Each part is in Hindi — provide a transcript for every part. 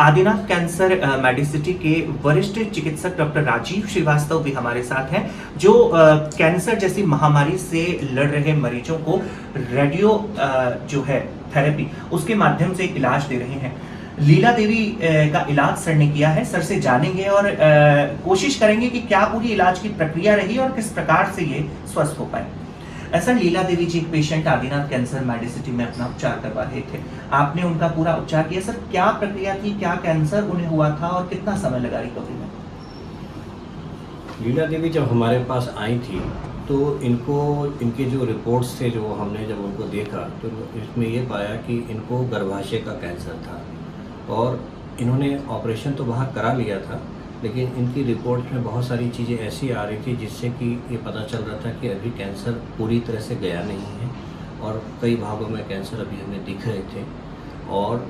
आदिनाथ कैंसर मेडिसिटी के वरिष्ठ चिकित्सक डॉक्टर राजीव श्रीवास्तव भी हमारे साथ हैं, जो कैंसर जैसी महामारी से लड़ रहे मरीजों को रेडियो जो है थेरेपी उसके माध्यम से इलाज दे रहे हैं। लीला देवी का इलाज सर ने किया है। सर से जानेंगे और कोशिश करेंगे कि क्या पूरी इलाज की प्रक्रिया रही और किस प्रकार से ये स्वस्थ हो पाए। सर, लीला देवी जी एक पेशेंट आदिनाथ कैंसर मेडिसिटी में अपना उपचार करवा रहे थे, आपने उनका पूरा उपचार किया। सर, क्या प्रक्रिया थी, क्या कैंसर उन्हें हुआ था और कितना समय लगा रिकवरी में? लीला देवी जब हमारे पास आई थी तो इनके जो रिपोर्ट्स थे, जो हमने जब उनको देखा तो इसमें ये पाया कि इनको गर्भाशय का कैंसर था और इन्होंने ऑपरेशन तो बाहर करा लिया था, लेकिन इनकी रिपोर्ट में बहुत सारी चीज़ें ऐसी आ रही थी जिससे कि ये पता चल रहा था कि अभी कैंसर पूरी तरह से गया नहीं है और कई भागों में कैंसर अभी हमें दिख रहे थे और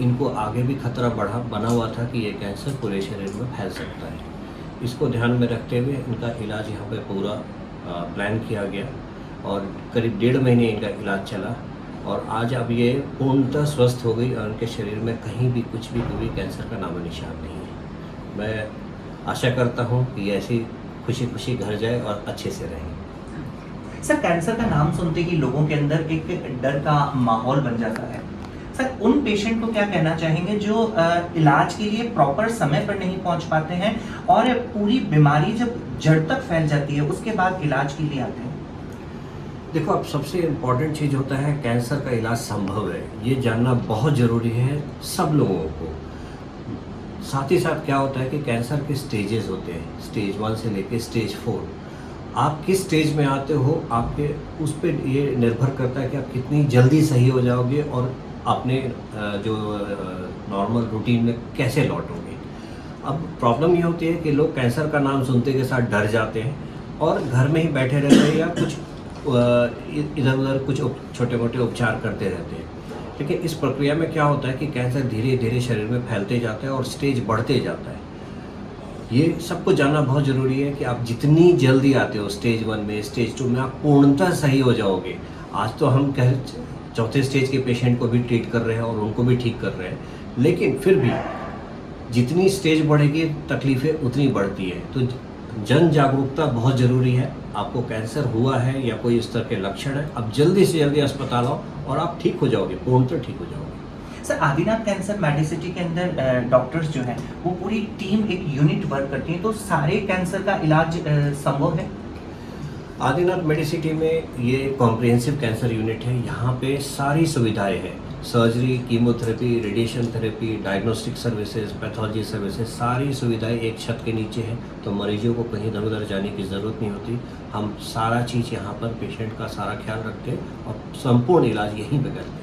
इनको आगे भी खतरा बना हुआ था कि ये कैंसर पूरे शरीर में फैल सकता है। इसको ध्यान में रखते हुए इनका इलाज यहाँ पर पूरा प्लान किया गया और करीब 1.5 महीने इनका इलाज चला और आज अब ये पूर्णतः स्वस्थ हो गई और उनके शरीर में कहीं भी कुछ भी कैंसर का नामो निशान नहीं है। मैं आशा करता हूँ कि ऐसी खुशी खुशी घर जाए और अच्छे से रहें। सर, कैंसर का नाम सुनते ही लोगों के अंदर एक डर का माहौल बन जाता है। सर, उन पेशेंट को क्या कहना चाहेंगे जो इलाज के लिए प्रॉपर समय पर नहीं पहुंच पाते हैं और पूरी बीमारी जब जड़ तक फैल जाती है उसके बाद इलाज के लिए आते हैं? देखो, अब सबसे इम्पॉर्टेंट चीज़ होता है कैंसर का इलाज संभव है, ये जानना बहुत ज़रूरी है सब लोगों को। साथ ही साथ क्या होता है कि कैंसर के स्टेजेस होते हैं, स्टेज 1 से लेकर स्टेज 4। आप किस स्टेज में आते हो आपके उस पर ये निर्भर करता है कि आप कितनी जल्दी सही हो जाओगे और अपने जो नॉर्मल रूटीन में कैसे लौटोगे। अब प्रॉब्लम ये होती है कि लोग कैंसर का नाम सुनते के साथ डर जाते हैं और घर में ही बैठे रहते हैं या कुछ इधर उधर कुछ छोटे मोटे उपचार करते रहते हैं। लेकिन इस प्रक्रिया में क्या होता है कि कैंसर धीरे धीरे शरीर में फैलते जाता है और स्टेज बढ़ते जाता है। ये सबको जानना बहुत ज़रूरी है कि आप जितनी जल्दी आते हो स्टेज 1 में, स्टेज 2 में आप पूर्णतः सही हो जाओगे। आज तो हम चौथे स्टेज के पेशेंट को भी ट्रीट कर रहे हैं और उनको भी ठीक कर रहे हैं, लेकिन फिर भी जितनी स्टेज बढ़ेगी तकलीफ़ें उतनी बढ़ती है। तो जन जागरूकता बहुत ज़रूरी है। आपको कैंसर हुआ है या कोई इस तरह के लक्षण है, अब जल्दी से जल्दी अस्पताल आओ और आप ठीक हो जाओगे, पूर्णतः ठीक हो जाओगे। सर, आदिनाथ कैंसर मेडिसिटी के अंदर डॉक्टर्स जो हैं वो पूरी टीम एक यूनिट वर्क करती है, तो सारे कैंसर का इलाज संभव है? आदिनाथ मेडिसिटी में ये कॉम्प्रिहेंसिव कैंसर यूनिट है। यहाँ पे सारी सुविधाएं हैं, surgery, chemotherapy, radiation therapy, diagnostic services, pathology services, सारी सुविधाएं एक छत के नीचे हैं। तो मरीजों को कहीं इधर उधर जाने की ज़रूरत नहीं होती। हम सारा चीज़ यहाँ पर पेशेंट का सारा ख्याल रखते हैं और संपूर्ण इलाज यहीं पर करते हैं।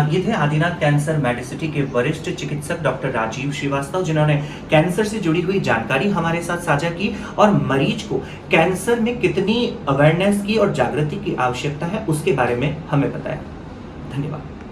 ये थे आदिनाथ कैंसर मेडिसिटी के वरिष्ठ चिकित्सक डॉक्टर राजीव श्रीवास्तव, जिन्होंने कैंसर से जुड़ी हुई जानकारी हमारे साथ साझा की और मरीज को कैंसर में कितनी अवेयरनेस की और जागृति की आवश्यकता है उसके बारे में हमें बताया। धन्यवाद।